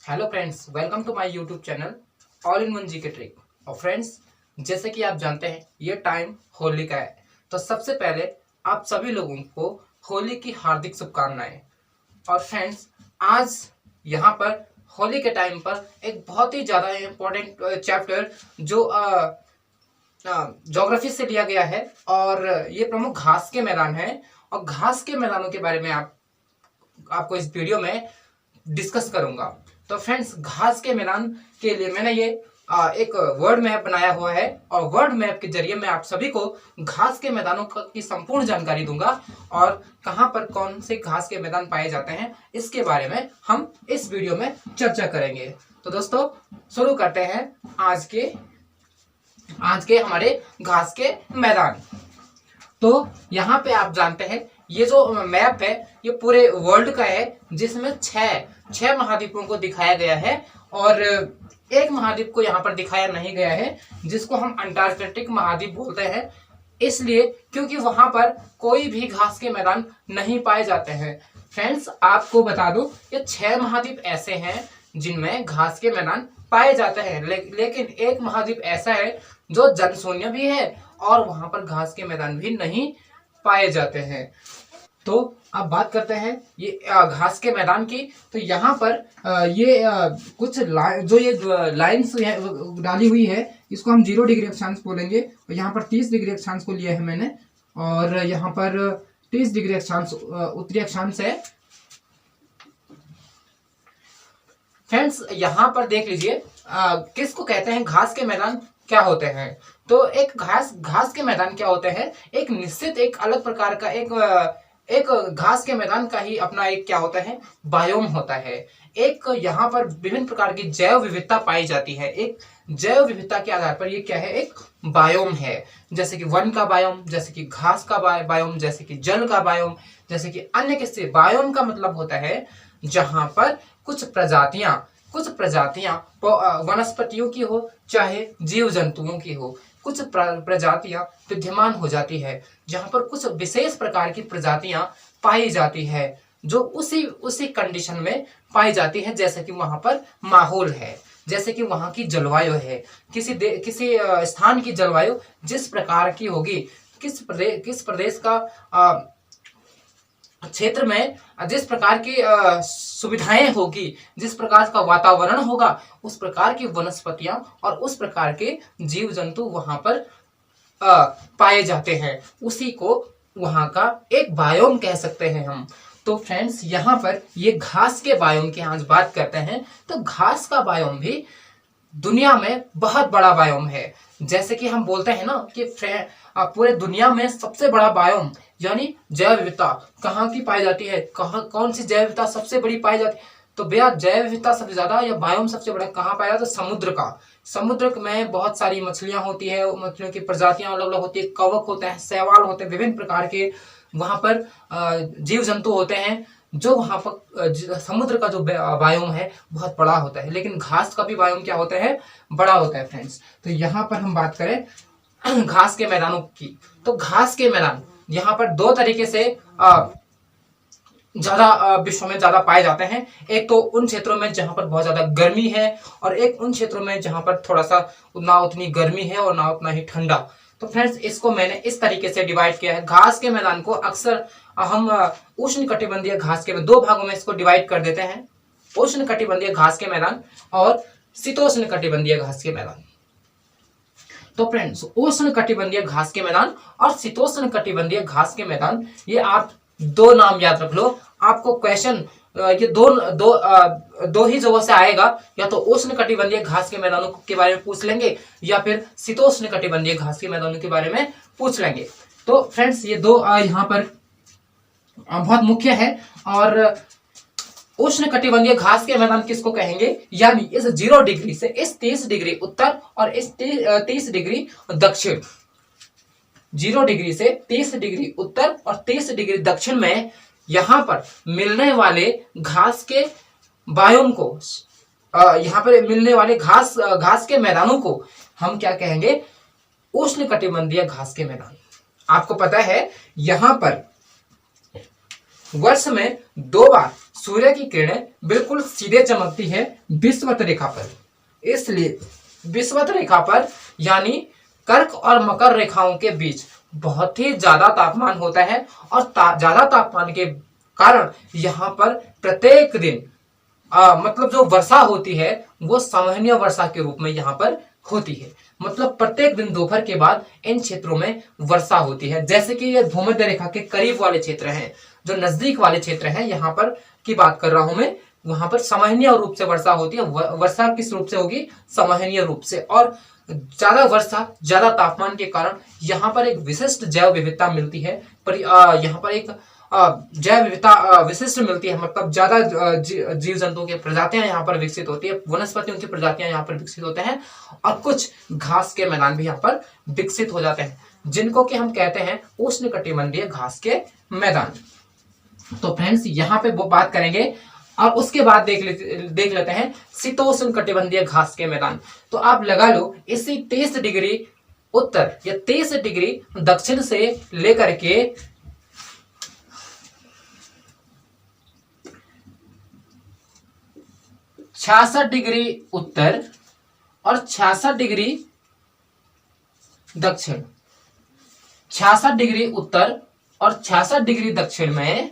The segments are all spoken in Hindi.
Hello friends, welcome to my YouTube channel all in one G K trick. और फ्रेंड्स, जैसे कि आप जानते हैं ये टाइम होली का है, तो सबसे पहले आप सभी लोगों को होली की हार्दिक शुभकामनाएं। और फ्रेंड्स, आज यहाँ पर होली के टाइम पर एक बहुत ही ज़्यादा इम्पोर्टेंट चैप्टर जो ज्योग्राफी से लिया गया है, और ये प्रमुख घास के मैदान है। और घास के मैदानों के बारे में आपको इस वीडियो में डिस्कस करूंगा। तो फ्रेंड्स, घास के मैदान के लिए मैंने ये एक वर्ड मैप बनाया हुआ है, और वर्ड मैप के जरिए मैं आप सभी को घास के मैदानों की संपूर्ण जानकारी दूंगा, और कहां पर कौन से घास के मैदान पाए जाते हैं इसके बारे में हम इस वीडियो में चर्चा करेंगे। तो दोस्तों, शुरू करते हैं आज के हमारे घास के मैदान। तो यहाँ पे आप जानते हैं ये जो मैप है ये पूरे वर्ल्ड का है, जिसमें छह महाद्वीपों को दिखाया गया है, और एक महाद्वीप को यहाँ पर दिखाया नहीं गया है, जिसको हम अंटार्कटिक महाद्वीप बोलते हैं। इसलिए क्योंकि वहां पर कोई भी घास के मैदान नहीं पाए जाते हैं। फ्रेंड्स, आपको बता दूं ये 6 महाद्वीप ऐसे हैं जिनमें घास के मैदान पाए जाते हैं, लेकिन एक महाद्वीप ऐसा है जो जनशून्य भी है और वहां पर घास के मैदान भी नहीं पाए जाते हैं। तो अब बात करते हैं ये घास के मैदान की। तो यहाँ पर कुछ जो ये लाइन्स डाली हुई है, इसको हम 0 डिग्री अक्षांश बोलेंगे। और यहाँ पर 30 डिग्री अक्षांश को लिया है मैंने, और यहाँ पर 30 डिग्री अक्षांश उत्तरी अक्षांश है। फ्रेंड्स, यहाँ पर देख लीजिए किसको कहते हैं घास के मैदान क्या होते हैं। तो एक घास के मैदान क्या होते हैं, एक निश्चित एक अलग प्रकार का एक घास के मैदान का ही अपना एक क्या होता है, बायोम होता है। एक यहाँ पर विभिन्न प्रकार की जैव विविधता पाई जाती है। एक जैव विविधता के आधार पर ये क्या है, एक बायोम है। जैसे कि वन का बायोम, जैसे कि घास का बायोम, जैसे कि जल का बायोम, जैसे कि अन्य किस्से। बायोम का मतलब होता है जहां पर कुछ प्रजातियां वनस्पतियों की हो चाहे जीव जंतुओं की हो, कुछ प्रजातियां विद्यमान हो जाती है, जहां पर कुछ विशेष प्रकार की प्रजातियां पाई जाती है जो उसी कंडीशन में पाई जाती है। जैसे कि वहां पर माहौल है, जैसे कि वहां की जलवायु है, किसी स्थान की जलवायु जिस प्रकार की होगी, किस प्रदेश का क्षेत्र में जिस प्रकार की सुविधाएं होगी, जिस प्रकार का वातावरण होगा, उस प्रकार की वनस्पतियां और उस प्रकार के जीव जंतु वहां पर पाए जाते हैं। उसी को वहां का एक बायोम कह सकते हैं हम। तो फ्रेंड्स, यहाँ पर ये घास के बायोम की आज बात करते हैं। तो घास का बायोम भी दुनिया में बहुत बड़ा बायोम है। जैसे कि हम बोलते हैं ना कि पूरे दुनिया में सबसे बड़ा बायोम यानी जैव विविधता कहाँ की पाई जाती है, कौन सी जैव विविधता सबसे बड़ी पाई जाती है। तो भैया, जैव विविधता सबसे ज्यादा या बायोम सबसे बड़ा कहाँ पाया जाता है, समुद्र का। समुद्र में बहुत सारी मछलियां होती है, मछलियों की प्रजातियां अलग अलग होती है, कवक होते हैं, शैवाल होते हैं, विभिन्न प्रकार के वहां पर जीव जंतु होते हैं। जो वहां पर समुद्र का जो बायोम है बहुत बड़ा होता है, लेकिन घास का भी बायोम क्या होता है, बड़ा होता है। फ्रेंड्स, तो यहाँ पर हम बात करें घास के मैदानों की। तो घास के मैदान यहाँ पर दो तरीके से ज्यादा विश्व में ज्यादा पाए जाते हैं। एक तो उन क्षेत्रों में जहां पर बहुत ज्यादा गर्मी है, और एक उन क्षेत्रों में जहां पर थोड़ा सा ना उतनी गर्मी है और ना उतना ही ठंडा। तो फ्रेंड्स, इसको मैंने इस तरीके से डिवाइड किया है। घास के मैदान को अक्सर हम उष्ण कटिबंधीय घास के दो भागों में इसको डिवाइड कर देते हैं, उष्ण कटिबंधीय घास के मैदान और शीतोष्ण कटिबंधीय घास के मैदान। तो फ्रेंड्स, उष्ण कटिबंधीय घास के मैदान और शीतोष्ण कटिबंधीय घास के मैदान, ये आप दो नाम याद रख लो। आपको क्वेश्चन ये दो ही जगहों से आएगा, या तो उष्ण कटिबंधीय घास के मैदानों के बारे में पूछ लेंगे, या फिर शीतोष्ण कटिबंधीय घास के मैदानों के बारे में पूछ लेंगे। तो फ्रेंड्स, ये दो यहाँ पर बहुत मुख्य है। और उष्ण कटिबंधीय घास के मैदान किसको कहेंगे, यानी इस 0 डिग्री से इस 30 डिग्री उत्तर और इस 30 डिग्री दक्षिण, 0 डिग्री से 30 डिग्री उत्तर और 30 डिग्री दक्षिण में यहां पर मिलने वाले घास के बायोम को, यहां पर मिलने वाले घास के मैदानों को हम क्या कहेंगे, उष्ण कटिबंधीय घास के मैदान। आपको पता है यहां पर वर्ष में 2 बार सूर्य की किरणें बिल्कुल सीधे चमकती है विषुवत रेखा पर। इसलिए विषुवत रेखा पर यानी कर्क और मकर रेखाओं के बीच बहुत ही ज्यादा तापमान होता है और ज्यादा तापमान के कारण यहाँ पर प्रत्येक दिन मतलब जो वर्षा होती है वो संवहनीय वर्षा के रूप में यहाँ पर होती है। मतलब प्रत्येक दिन दोपहर के बाद इन क्षेत्रों में वर्षा होती है। जैसे कि ये भूमध्य रेखा के करीब वाले क्षेत्र हैं, जो नजदीक वाले क्षेत्र हैं, यहाँ पर की बात कर रहा हूं मैं, वहां पर संवहनीय रूप से वर्षा होती है। वर्षा किस रूप से होगी? संवहनीय रूप से। और ज्यादा वर्षा, ज्यादा तापमान के कारण यहाँ पर एक विशिष्ट जैव विविधता मिलती है। पर यहाँ पर एक जैव विविधता विशिष्ट मिलती है, मतलब ज्यादा जीव जंतुओं की प्रजातियां यहाँ पर विकसित होती है, वनस्पतियों की प्रजातियां यहाँ पर विकसित होते हैं और कुछ घास के मैदान भी यहाँ पर विकसित हो जाते हैं, जिनको कि हम कहते हैं उष्णकटिबंधीय घास के मैदान। तो फ्रेंड्स यहाँ पे वो बात करेंगे और उसके बाद देख लेते हैं शीतोष्ण कटिबंधीय घास के मैदान। तो आप लगा लो इसी 30 डिग्री उत्तर या 30 डिग्री दक्षिण से लेकर के 66 डिग्री उत्तर और 66 डिग्री दक्षिण, 66 डिग्री उत्तर और 66 डिग्री दक्षिण में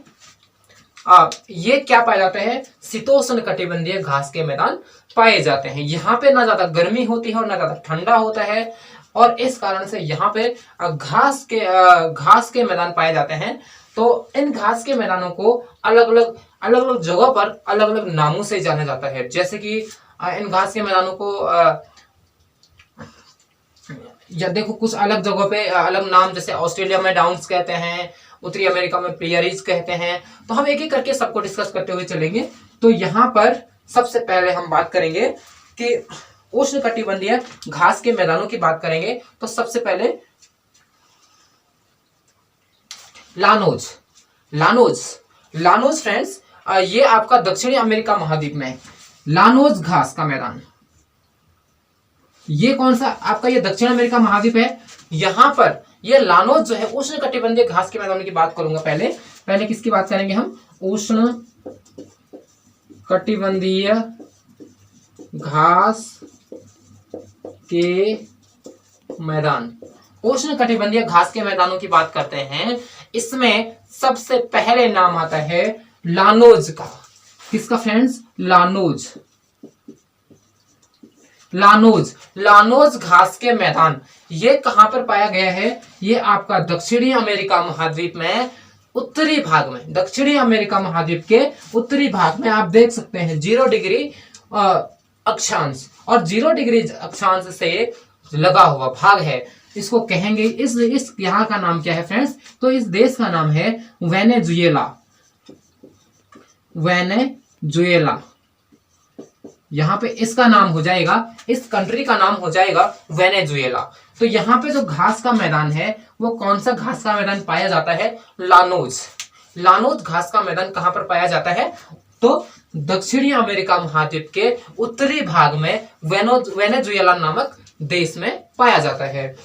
ये क्या पाए जाते हैं? शीतोष्ण कटिबंधीय घास के मैदान पाए जाते हैं। यहाँ पे ना ज्यादा गर्मी होती है और ना ज्यादा ठंडा होता है और इस कारण से यहाँ पे घास के मैदान पाए जाते हैं। तो इन घास के मैदानों को अलग अलग जगहों पर अलग अलग नामों से जाना जाता है। जैसे कि इन घास के मैदानों को या देखो कुछ अलग जगहों पे अलग नाम, जैसे ऑस्ट्रेलिया में डाउन्स कहते हैं, उत्तरी अमेरिका में प्रियरीज कहते हैं। तो हम एक एक करके सबको डिस्कस करते हुए चलेंगे। तो यहाँ पर सबसे पहले हम बात करेंगे कि उष्णकटिबंधीय घास के मैदानों की बात करेंगे। तो सबसे पहले लानोज फ्रेंड्स, ये आपका दक्षिणी अमेरिका महाद्वीप में लानोज घास का मैदान। ये कौन सा आपका? ये दक्षिण अमेरिका महाद्वीप है। यहां पर ये लानोज जो है उष्णकटिबंधीय घास के मैदानों की बात करूंगा। पहले किसकी बात करेंगे हम? उष्णकटिबंधीय घास के मैदान। उष्णकटिबंधीय घास के मैदानों की बात करते हैं। इसमें सबसे पहले नाम आता है लानोज का। किसका फ्रेंड्स? लानोज घास के मैदान। ये कहां पर पाया गया है? ये आपका दक्षिणी अमेरिका महाद्वीप में उत्तरी भाग में, दक्षिणी अमेरिका महाद्वीप के उत्तरी भाग में आप देख सकते हैं 0 डिग्री अक्षांश और 0 डिग्री अक्षांश से लगा हुआ भाग है। इसको कहेंगे, इस यहाँ का नाम क्या है फ्रेंड्स? तो इस देश का नाम है वेनेजुएला। यहाँ पे इसका नाम हो जाएगा, इस कंट्री का नाम हो जाएगा वेनेजुएला। तो यहाँ पे जो घास का मैदान है वो कौन सा घास का मैदान पाया जाता है? लानोज घास का मैदान कहां पर पाया जाता है? तो दक्षिणी अमेरिका महाद्वीप के उत्तरी भाग में वेनेजुएला नामक देश में पाया जाता है।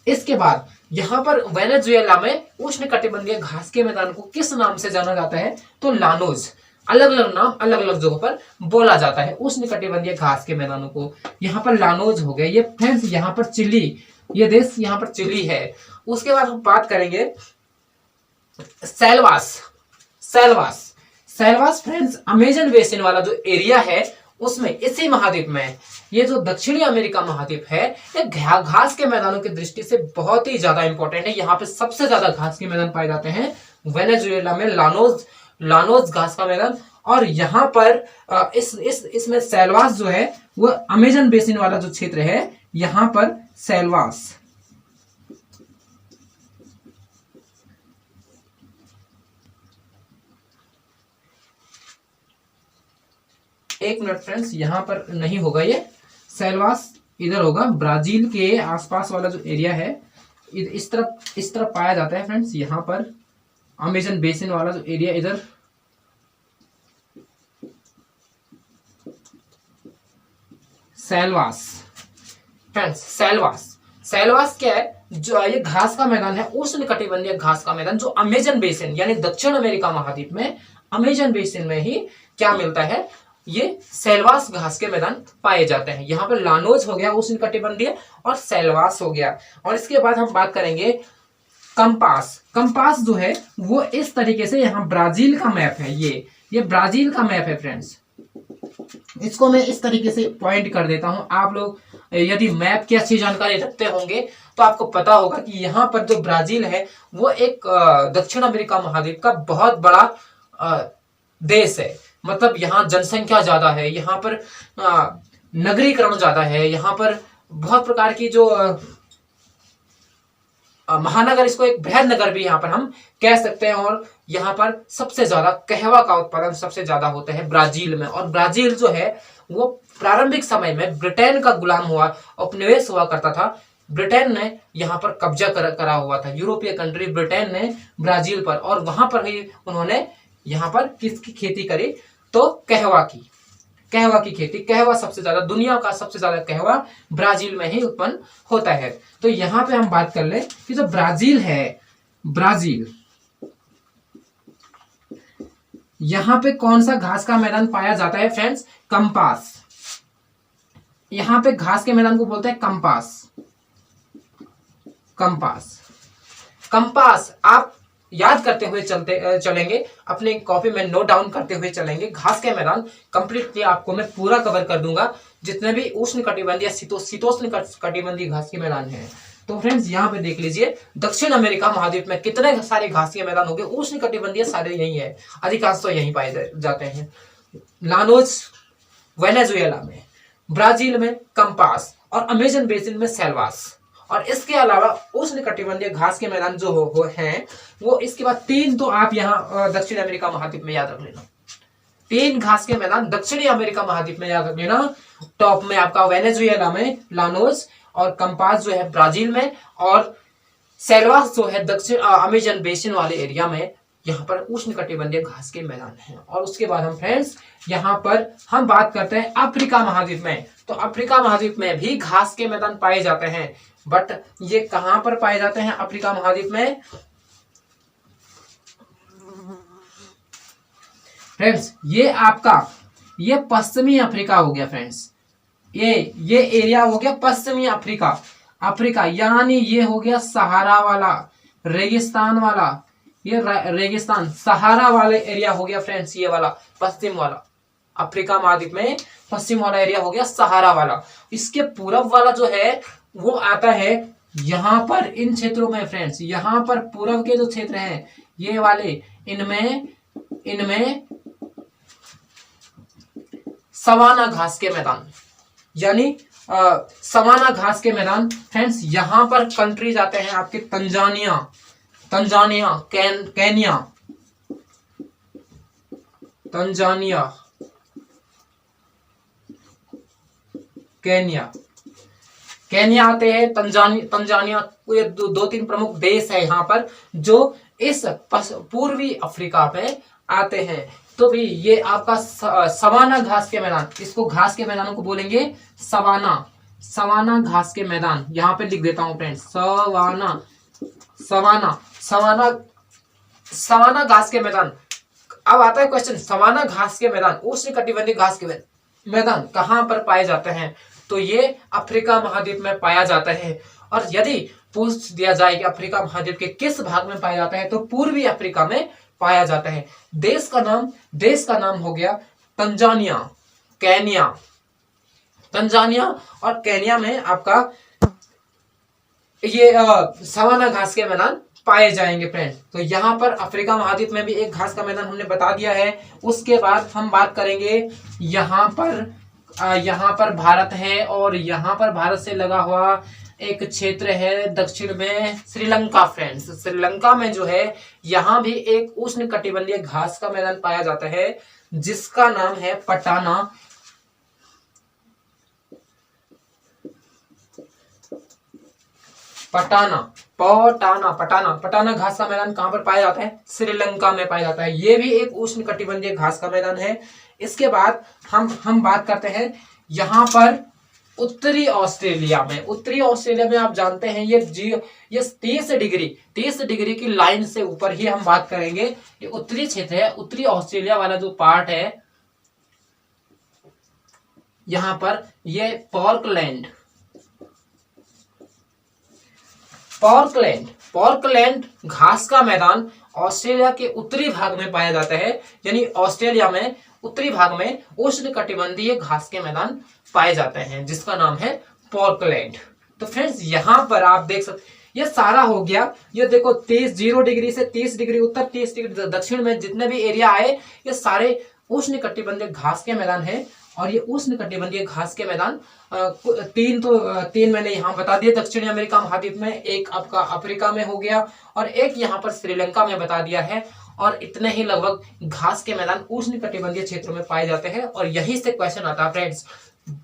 इसके बाद यहाँ पर वेनेजुएला में उष्णकटिबंधीय घास के मैदान को किस नाम से जाना जाता है? तो लानोज। अलग अलग नाम अलग अलग जगहों पर बोला जाता है उष्णकटिबंधीय घास के मैदानों को। यहाँ पर लानोज हो गया। ये फ्रेंड्स यहाँ पर चिली, ये देश यहाँ पर चिली है। उसके बाद हम बात करेंगे सेल्वास फ्रेंड्स, अमेजन बेसिन वाला जो एरिया है उसमें, इसी महाद्वीप में, ये जो दक्षिणी अमेरिका महाद्वीप है, ये घास के मैदानों की दृष्टि से बहुत ही ज्यादा इंपॉर्टेंट है। यहाँ पे सबसे ज्यादा घास के मैदान पाए जाते हैं वेनेजुएला में, लानोज घास का मैदान। और यहाँ पर इसमें सेल्वास जो है वो अमेजन बेसिन वाला जो क्षेत्र है, यहाँ पर सेल्वास। एक मिनट फ्रेंड्स, यहां पर नहीं होगा, ये सेल्वास इधर होगा, ब्राजील के आसपास वाला जो एरिया है इस तरफ पाया जाता है फ्रेंड्स। यहाँ पर अमेजन बेसिन वाला जो एरिया इधर, सेल्वास फ्रेंड्स, सेल्वास क्या है? जो ये घास का मैदान है, उष्णकटिबंधीय घास का मैदान, जो अमेजन बेसिन यानी दक्षिण अमेरिका महाद्वीप में अमेजन बेसिन में ही क्या मिलता है, ये सेलवास घास के मैदान पाए जाते हैं। यहाँ पर लानोज हो गया उष्णकटिबंधीय और सेलवास हो गया। और इसके बाद हम बात करेंगे कंपास। कंपास जो है वो इस तरीके से, यहाँ ब्राजील का मैप है, ये ब्राजील का मैप है फ्रेंड्स। इसको मैं इस तरीके से पॉइंट कर देता हूं। आप लोग यदि मैप की अच्छी जानकारी रखते होंगे तो आपको पता होगा कि यहाँ पर जो ब्राजील है वो एक दक्षिण अमेरिका महाद्वीप का बहुत बड़ा देश है। मतलब यहाँ जनसंख्या ज्यादा है, यहाँ पर नगरीकरण ज्यादा है, यहाँ पर बहुत प्रकार की जो महानगर, इसको एक बृहद नगर भी यहाँ पर हम कह सकते हैं। और यहाँ पर सबसे ज्यादा कहवा का उत्पादन सबसे ज्यादा होता है ब्राजील में। और ब्राजील जो है वो प्रारंभिक समय में ब्रिटेन का गुलाम हुआ, उपनिवेश हुआ करता था। ब्रिटेन ने यहाँ पर कब्जा करा हुआ था, यूरोपीय कंट्री ब्रिटेन ने ब्राजील पर, और वहां पर ही उन्होंने यहाँ पर किसकी खेती करी, तो कहवा की खेती। कहवा सबसे ज्यादा, दुनिया का सबसे ज्यादा कहवा ब्राजील में ही उत्पन्न होता है। तो यहाँ पे हम बात कर ले कि जो ब्राजील है, ब्राजील यहाँ पे कौन सा घास का मैदान पाया जाता है फ्रेंड्स, कंपास। यहाँ पे घास के मैदान को बोलते हैं कंपास। कंपास आप याद करते हुए चलेंगे, अपने कॉपी में नोट डाउन करते हुए चलेंगे। घास के मैदान कंप्लीटली आपको मैं पूरा कवर कर दूंगा, जितने भी उष्ण कटिबंधीय शीतोष्ण कटिबंधीय घास के मैदान हैं। तो फ्रेंड्स यहाँ पे देख लीजिए, दक्षिण अमेरिका महाद्वीप में कितने सारे घास के मैदान हो गए, उष्ण कटिबंधीय सारे यही है, अधिकांश तो यही पाए जाते हैं। लानोज वेनेजुएला में, ब्राजील में कंपास, और अमेजन बेसिन में सेलवास। और इसके अलावा उष्ण कटिबंधीय घास के मैदान जो हैं वो इसके बाद 3 तो आप यहाँ दक्षिण अमेरिका महाद्वीप में याद रख लेना। 3 घास के मैदान दक्षिणी अमेरिका महाद्वीप में याद रख लेना। टॉप में आपका वेनेजुएला में लानोज, और कंपास जो है ब्राजील में, और सेलवास जो है दक्षिण अमेजन बेसिन वाले एरिया में। यहाँ पर उष्ण कटिबंधीय घास के मैदान हैं। और उसके बाद हम फ्रेंड्स यहाँ पर हम बात करते हैं अफ्रीका महाद्वीप में। तो अफ्रीका महाद्वीप में भी घास के मैदान पाए जाते हैं, बट ये कहां पर पाए जाते हैं अफ्रीका महाद्वीप में फ्रेंड्स, ये आपका ये पश्चिमी अफ्रीका हो गया फ्रेंड्स। ये एरिया हो गया पश्चिमी अफ्रीका, यानी ये हो गया सहारा वाला, रेगिस्तान वाला, ये रेगिस्तान सहारा वाले एरिया हो गया फ्रेंड्स। ये वाला पश्चिम वाला अफ्रीका महाद्वीप में पश्चिम वाला एरिया हो गया सहारा वाला। इसके पूरब वाला जो है वो आता है यहाँ पर इन क्षेत्रों में फ्रेंड्स। यहाँ पर पूरब के जो क्षेत्र हैं ये वाले, इनमें सवाना घास के मैदान, यानी सवाना घास के मैदान फ्रेंड्स। यहाँ पर कंट्रीज आते हैं आपके तंजानिया, केन्या आते हैं, तंजानिया, ये 2-3 प्रमुख देश है यहाँ पर जो इस पूर्वी अफ्रीका में आते हैं। तो भी ये आपका सवाना घास के मैदान, इसको घास के मैदानों को बोलेंगे सवाना घास के मैदान। यहाँ पे लिख देता हूं फ्रेंड्स, सवाना घास के मैदान। अब आता है क्वेश्चन, सवाना घास के मैदान, उष्ण कटिबंधीय घास के मैदान कहां पर पाए जाते हैं, तो ये अफ्रीका महाद्वीप में पाया जाता है। और यदि पूछ दिया जाए कि अफ्रीका महाद्वीप के किस भाग में पाया जाता है, तो पूर्वी अफ्रीका में पाया जाता है। देश का नाम हो गया तंजानिया, और केन्या में आपका ये सवाना घास के मैदान पाए जाएंगे फ्रेंड्स। तो यहाँ पर अफ्रीका महाद्वीप में भी एक घास का मैदान हमने बता दिया है। उसके बाद हम बात करेंगे यहाँ पर भारत है, और यहाँ पर भारत से लगा हुआ एक क्षेत्र है दक्षिण में श्रीलंका फ्रेंड्स। श्रीलंका में जो है यहाँ भी एक उष्ण कटिबंधीय घास का मैदान पाया जाता है जिसका नाम है पटाना। पटाना घास का मैदान कहां पर पाया जाता है, श्रीलंका में पाया जाता है। यह भी एक उष्ण कटिबंधीय घास का मैदान है। इसके बाद हम बात करते हैं यहाँ पर उत्तरी ऑस्ट्रेलिया में आप जानते हैं ये 30 डिग्री की लाइन से ऊपर ही हम बात करेंगे। ये उत्तरी क्षेत्र है। उत्तरी ऑस्ट्रेलिया वाला जो पार्ट है यहाँ पर ये पॉर्कलैंड, पॉर्कलैंड घास का मैदान ऑस्ट्रेलिया के उत्तरी भाग में पाया जाता है। यानी ऑस्ट्रेलिया में उत्तरी भाग में उष्णकटिबंधीय घास के मैदान पाए जाते हैं जिसका नाम है पॉर्कलैंड। तो फ्रेंड्स यहाँ पर आप देख सकते, ये सारा हो गया। ये देखो 0 डिग्री से 30 डिग्री उत्तर, 30 डिग्री दक्षिण में जितने भी एरिया आए ये सारे उष्णकटिबंधीय घास के मैदान है। और ये उष्णकटिबंधीय घास के मैदान तीन मैंने यहाँ बता दिए दक्षिणी अमेरिका महाद्वीप में, एक आपका अफ्रीका में हो गया और एक यहाँ पर श्रीलंका में बता दिया है। और इतने ही लगभग घास के मैदान उष्णकटिबंधीय क्षेत्रों में पाए जाते हैं। और यही से क्वेश्चन आता है फ्रेंड्स,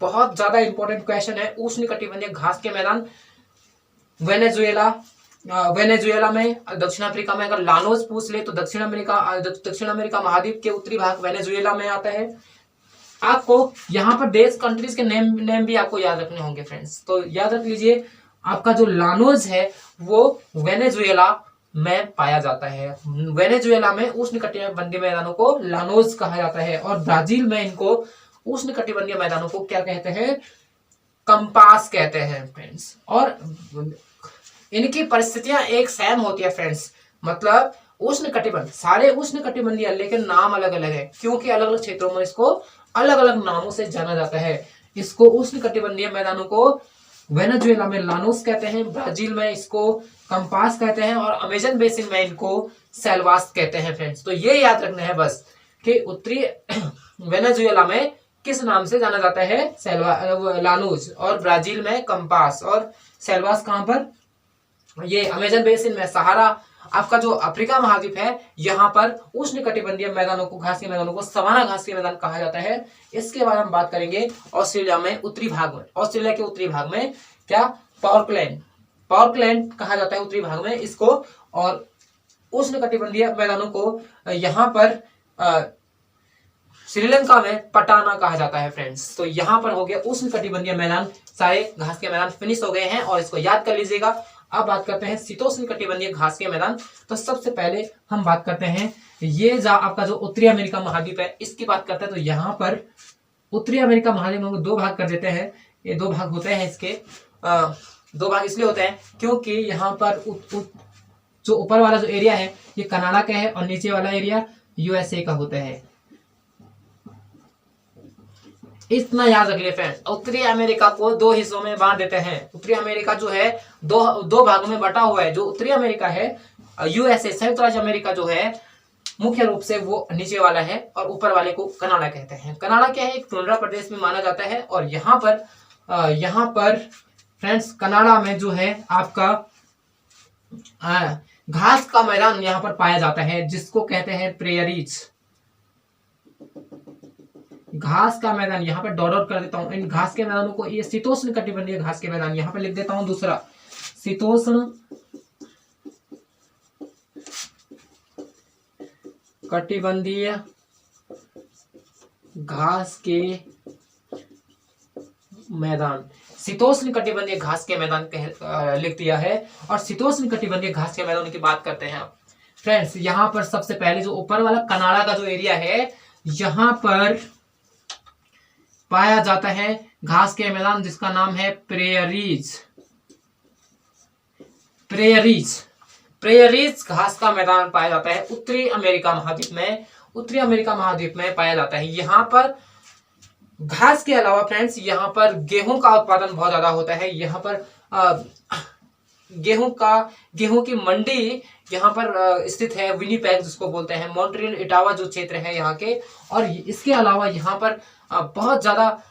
बहुत ज्यादा इंपॉर्टेंट क्वेश्चन है। उष्णकटिबंधीय घास के मैदान वेनेजुएला में, दक्षिण अफ्रीका में अगर लानोस पूछ ले तो दक्षिण अमेरिका महाद्वीप के उत्तरी भाग वेनेजुएला में आता है। आपको यहाँ पर देश कंट्रीज के नेम भी आपको याद रखने होंगे फ्रेंड्स, तो याद रख लीजिए। आपका जो लानोस है वो वेनेजुएला में पाया जाता है। वेनेजुएला में उष्णकटिबंधीय मैदानों को लानोस कहा जाता है और ब्राजील में इनको उष्णकटिबंधीय मैदानों को क्या कहते हैं, कंपास कहते हैं फ्रेंड्स। और इनकी परिस्थितियां एक सेम होती है फ्रेंड्स, मतलब उष्णकटिबंध सारे उष्णकटिबंधीय लेकिन नाम अलग अलग है क्योंकि अलग अलग क्षेत्रों में इसको अलग अलग नामों से जाना जाता है। इसको उष्णकटिबंधीय मैदानों को वेनेजुएला में लानोस कहते हैं, ब्राजील में इसको कंपास कहते हैं और अमेजन बेसिन में इनको सेल्वास कहते हैं फ्रेंड्स। तो ये याद रखना है बस कि उत्तरी वेनेजुएला में किस नाम से जाना जाता है, लानोस, और ब्राजील में कंपास, और सेल्वास कहां पर, ये अमेजन बेसिन में सहारा। आपका जो अफ्रीका महाद्वीप है यहाँ पर उष्णकटिबंधीय मैदानों को, घास के मैदानों को सवाना घास के मैदान कहा जाता है। इसके बाद हम बात करेंगे ऑस्ट्रेलिया में उत्तरी भाग में, ऑस्ट्रेलिया के उत्तरी भाग में क्या, पॉर्कलैंड कहा जाता है उत्तरी भाग में इसको। और उष्णकटिबंधीय मैदानों को यहाँ पर श्रीलंका में पटाना कहा जाता है फ्रेंड्स। तो यहाँ पर हो गया उष्णकटिबंधीय मैदान, सारे घास के मैदान फिनिश हो गए हैं और इसको याद कर लीजिएगा। अब बात करते हैं शीतोष्णकटिबंधीय घास के मैदान। तो सबसे पहले हम बात करते हैं ये आपका जो उत्तरी अमेरिका महाद्वीप है इसकी बात करते हैं। तो यहाँ पर उत्तरी अमेरिका महाद्वीप में दो भाग कर देते हैं, ये दो भाग होते हैं इसके। दो भाग इसलिए होते हैं क्योंकि यहाँ पर जो ऊपर वाला जो एरिया है ये कनाडा का है और नीचे वाला एरिया यूएसए का होता है। इतना याद रख लिया फ्रेंड्स। उत्तरी अमेरिका को दो हिस्सों में बांट देते हैं। उत्तरी अमेरिका जो है दो भागों में बटा हुआ है। जो उत्तरी अमेरिका है यूएसए संयुक्त राज्य अमेरिका जो है मुख्य रूप से वो नीचे वाला है और ऊपर वाले को कनाडा कहते हैं। कनाडा क्या है, एक टुंड्रा प्रदेश में माना जाता है। और यहाँ पर फ्रेंड्स कनाडा में जो है आपका घास का मैदान यहाँ पर पाया जाता है जिसको कहते हैं प्रेयरीज। घास का मैदान यहाँ पर डॉट कर देता हूं। इन घास के मैदानों को, ये शीतोष्ण कटिबंधीय घास के मैदान यहाँ पर लिख देता हूं। दूसरा शीतोष्ण कटिबंधीय घास के मैदान, शीतोष्ण कटिबंधीय घास के मैदान लिख दिया है। और शीतोष्ण कटिबंधीय घास के मैदान की बात करते हैं फ्रेंड्स। यहाँ पर सबसे पहले जो ऊपर वाला कनाडा का जो एरिया है यहाँ पर पाया जाता है घास के मैदान जिसका नाम है प्रेयरीज। प्रेयरीज घास का मैदान पाया जाता है उत्तरी अमेरिका महाद्वीप में। उत्तरी अमेरिका महाद्वीप में पाया जाता है। यहाँ पर घास के अलावा फ्रेंड्स यहाँ पर गेहूं का उत्पादन बहुत ज्यादा होता है। यहाँ पर गेहूं की मंडी यहाँ पर स्थित है, विनीपेग जिसको बोलते हैं, मॉन्ट्रियल इटावा जो क्षेत्र है यहाँ के। और इसके अलावा यहाँ पर बहुत ज्यादा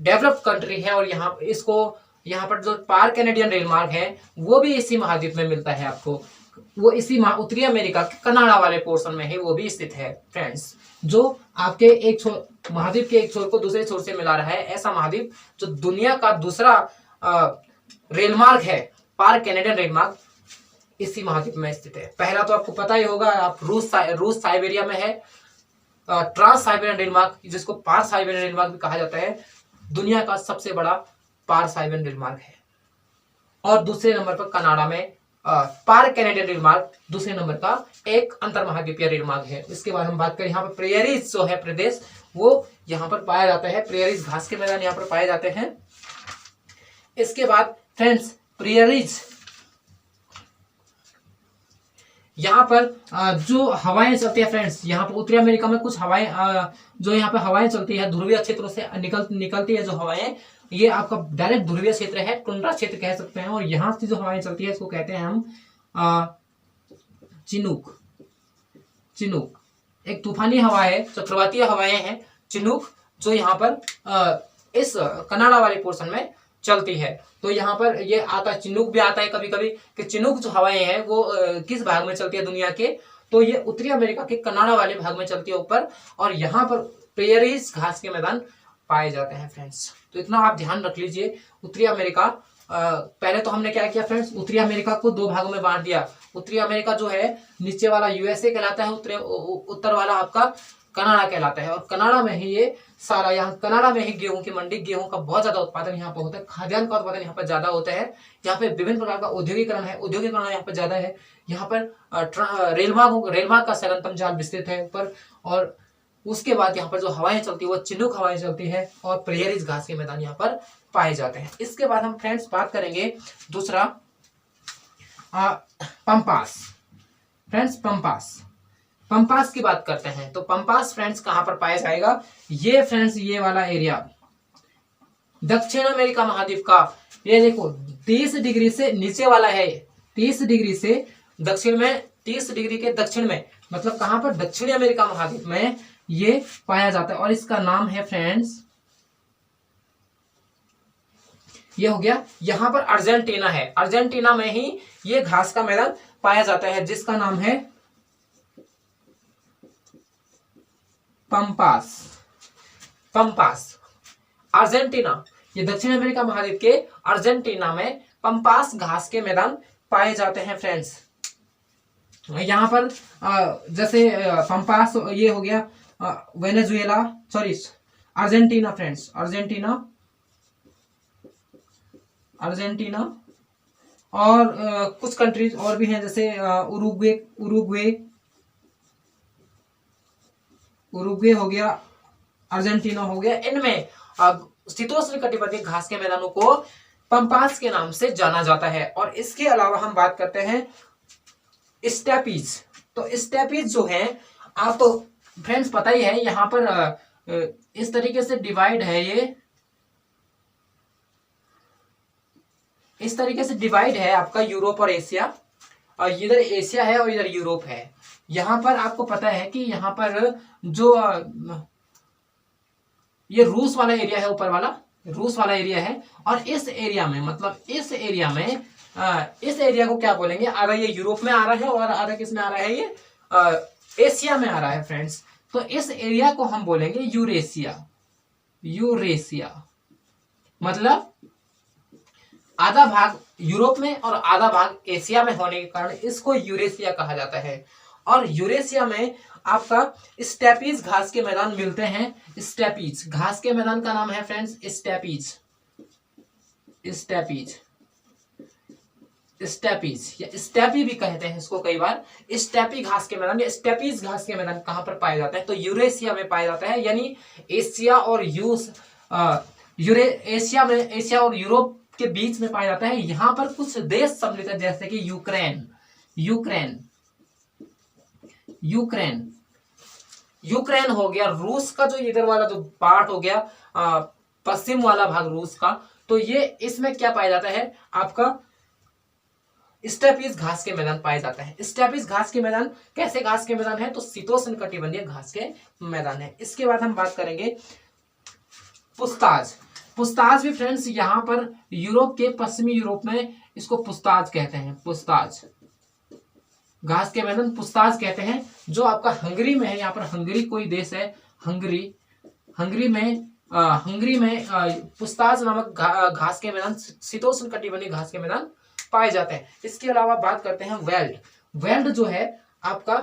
डेवलप्ड कंट्री है और यहाँ पर जो पार कैनेडियन रेल मार्ग है वो भी इसी महाद्वीप में मिलता है आपको। वो इसी उत्तरी अमेरिका के कनाडा वाले पोर्शन में है, वो भी स्थित है फ्रेंड्स। जो आपके महाद्वीप के एक छोर को दूसरे छोर से मिला रहा है, ऐसा महाद्वीप जो दुनिया का दूसरा रेल मार्ग है, पार कैनेडियन रेल मार्ग, इसी महाद्वीप में स्थित है। पहला तो आपको पता ही होगा, आप रूस साइबेरिया में है, ट्रांस साइबेरियन रेल मार्ग जिसको पार साइबेरियन रेल मार्ग भी कहा जाता है, दुनिया का सबसे बड़ा पार साइबेरियन रेल मार्ग है। और दूसरे नंबर पर कनाडा में पार कैनेडियन रेल मार्ग दूसरे नंबर का एक अंतर महाद्वीपीय रेल मार्ग है। इसके बाद हम बात करें यहाँ पर प्रेयरीज जो है प्रदेश, वो यहाँ पर पाया जाता है। प्रेयरीज घास के मैदान यहाँ पर पाए जाते हैं। इसके बाद फ्रेंड्स प्रेयरीज, यहाँ पर जो हवाएं चलती है फ्रेंड्स, यहाँ पर उत्तरी अमेरिका में कुछ हवाएं जो यहाँ पे हवाएं चलती है ध्रुवीय क्षेत्रों से निकलती है जो हवाएं, ये आपका डायरेक्ट ध्रुवीय क्षेत्र है, टुंड्रा क्षेत्र कह सकते हैं। और यहाँ से जो हवाएं चलती है इसको कहते हैं हम चिनूक। चिनूक एक तूफानी हवा है, चक्रवातीय हवाएं हैं चिनूक, जो यहाँ पर इस कनाडा वाले पोर्शन में चलती है। तो यहाँ पर ये आता, चिनूक भी आता है कभी कभी कि चिनूक जो हवाएं हैं वो किस भाग में चलती है दुनिया के, तो ये उत्तरी अमेरिका के कनाडा वाले भाग में चलती है ऊपर। और यहाँ पर प्रेयरीज घास के मैदान पाए जाते हैं फ्रेंड्स। तो इतना आप ध्यान रख लीजिए। उत्तरी अमेरिका, पहले तो हमने क्या किया फ्रेंड्स, उत्तरी अमेरिका को दो भागों में बांट दिया। उत्तरी अमेरिका जो है नीचे वाला यूएसए कहलाता है, उत्तर वाला आपका कनाडा कहलाता है। और कनाडा में ही ये सारा, यहाँ कनाडा में ही गेहूं की मंडी, गेहूं का बहुत ज्यादा उत्पादन यहाँ पर होता है, खाद्यान्न का उत्पादन यहाँ पर ज्यादा होता है। यहाँ पे विभिन्न प्रकार का औद्योगिकरण है, औद्योगिकरण यहाँ पर ज्यादा है। यहाँ पर रेलमार्ग का सरंतम जाल विस्तृत है ऊपर। और उसके बाद यहाँ पर जो हवाएं चलती है वो चिनूक हवाएं चलती है और प्रेयरीज घास के मैदान यहाँ पर पाए जाते हैं। इसके बाद हम फ्रेंड्स बात करेंगे दूसरा पंपास। फ्रेंड्स पंपास की बात करते हैं। तो पंपास फ्रेंड्स कहां पर पाया जाएगा, ये फ्रेंड्स ये वाला एरिया दक्षिण अमेरिका महाद्वीप का, ये देखो 30 डिग्री से नीचे वाला है, 30 डिग्री से दक्षिण में, 30 डिग्री के दक्षिण में, मतलब कहां पर, दक्षिणी अमेरिका महाद्वीप में ये पाया जाता है। और इसका नाम है फ्रेंड्स, ये हो गया, यहां पर अर्जेंटीना है, अर्जेंटीना में ही ये घास का मैदान पाया जाता है जिसका नाम है पंपास। अर्जेंटीना, ये दक्षिण अमेरिका महाद्वीप के अर्जेंटीना में पंपास घास के मैदान पाए जाते हैं फ्रेंड्स। यहाँ पर जैसे पंपास ये हो गया Venezuela, sorry Argentina friends, Argentina और कुछ कंट्रीज और भी हैं जैसे उरुग्वे हो गया, अर्जेंटीना हो गया। इनमें शीतोष्ण कटिबंधीय घास के मैदानों को पंपास के नाम से जाना जाता है। और इसके अलावा हम बात करते हैं स्टेपीज। तो स्टेपीज जो है, आप तो फ्रेंड्स पता ही है, यहाँ पर इस तरीके से डिवाइड है, ये इस तरीके से डिवाइड है आपका यूरोप और एशिया, और इधर एशिया है और इधर यूरोप है। यहाँ पर आपको पता है कि यहाँ पर जो ये रूस वाला एरिया है, ऊपर वाला रूस वाला एरिया है। और इस एरिया में, मतलब इस एरिया में, इस एरिया को क्या बोलेंगे, आधा ये यूरोप में आ रहा है और आधा किस में आ रहा है, ये एशिया में आ रहा है फ्रेंड्स। तो इस एरिया को हम बोलेंगे यूरेशिया, मतलब आधा भाग यूरोप में और आधा भाग एशिया में होने के कारण इसको यूरेशिया कहा जाता है। और यूरेशिया में आपका स्टेपीज घास के मैदान मिलते हैं। स्टेपीज घास के मैदान का नाम है फ्रेंड्स स्टेपीज या स्टेपी भी कहते हैं इसको कई बार। स्टेपी घास के मैदान या स्टेपीज घास के मैदान कहां पर पाया जाता है, तो यूरेशिया में पाया जाता है, यानी एशिया और एशिया और यूरोप के बीच में पाया जाता है। यहां पर कुछ देश सम्मिलित है जैसे कि यूक्रेन हो गया, रूस का जो इधर वाला जो पार्ट हो गया, पश्चिम वाला भाग रूस का, तो ये इसमें क्या पाया जाता है, आपका स्टेपीज घास के मैदान पाया जाता है। स्टेपीज घास के मैदान कैसे घास के मैदान है, तो शीतोष्ण कटिबंधीय घास के मैदान है। इसके बाद हम बात करेंगे पुस्ताज भी फ्रेंड्स, यहाँ पर यूरोप के पश्चिमी यूरोप में इसको पुस्ताज कहते हैं। पुस्ताज घास के मैदान पुस्ताज कहते हैं, जो आपका हंगरी में है। यहाँ पर हंगरी कोई देश है, हंगरी में पुस्ताज नामक घास के मैदान, शीतोष्ण कटिबंधीय घास के मैदान पाए जाते हैं। इसके अलावा बात करते हैं वेल्ड जो है आपका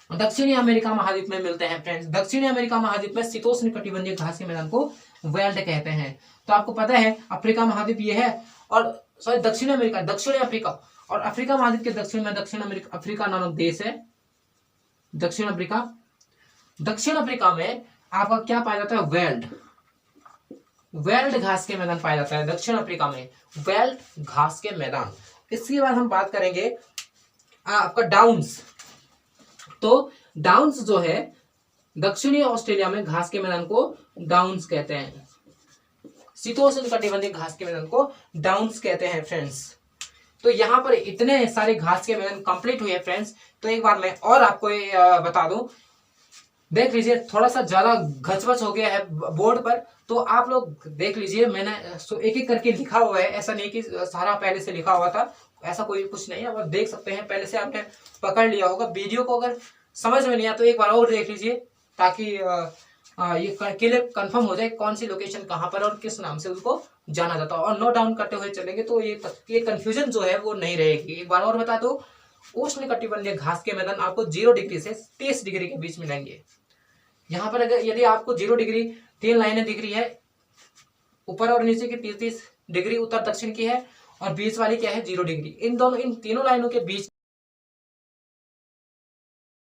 दक्षिणी अमेरिका महाद्वीप में मिलते हैं फ्रेंड्स। दक्षिणी अमेरिका महाद्वीप में शीतोष्ण कटिबंधीय घास के मैदान को वेल्ड कहते हैं। तो आपको पता है अफ्रीका महाद्वीप ये है, और सॉरी दक्षिण अफ्रीका, और अफ्रीका महाद्वीप के दक्षिण में अफ्रीका नामक देश है। दक्षिण अफ्रीका में आपका क्या पाया जाता है, वेल्ड, वेल्ड घास के मैदान पाया जाता है दक्षिण अफ्रीका में, वेल्ड घास के मैदान। इसके बाद हम बात करेंगे आपका डाउन्स। तो डाउन्स जो है दक्षिणी ऑस्ट्रेलिया में घास के मैदान को डाउन्स कहते हैं, शीतोष्ण कटिबंधीय घास के मैदान को डाउन्स कहते हैं फ्रेंड्स। तो यहाँ पर इतने सारे घास के मैदान कंप्लीट हुए फ्रेंड्स। तो एक बार मैं और आपको ये बता दूं, देख लीजिए थोड़ा सा ज्यादा घचबच हो गया है बोर्ड पर, तो आप लोग देख लीजिए, मैंने एक एक करके लिखा हुआ है, ऐसा नहीं कि सारा पहले से लिखा हुआ था, ऐसा कोई कुछ नहीं है। आप देख सकते हैं पहले से आपने पकड़ लिया होगा। वीडियो को अगर समझ में नहीं आया तो एक बार और देख लीजिए, ताकि ये क्लियर कंफर्म हो जाए कौन सी लोकेशन कहाँ पर और किस नाम से उसको जाना जाता है। और नोट डाउन करते हुए चलेंगे तो ये कंफ्यूजन जो है वो नहीं रहेगी। एक बार और बता दो, उष्ण कटिबंधीय घास के मैदान आपको 0 डिग्री से 30 डिग्री के बीच मिलेंगे। यहाँ पर अगर यदि आपको 0 डिग्री 3 लाइनें दिख रही है, ऊपर और नीचे की 30 डिग्री उत्तर दक्षिण की है, और बीच वाली क्या है 0 डिग्री। इन तीनों लाइनों के बीच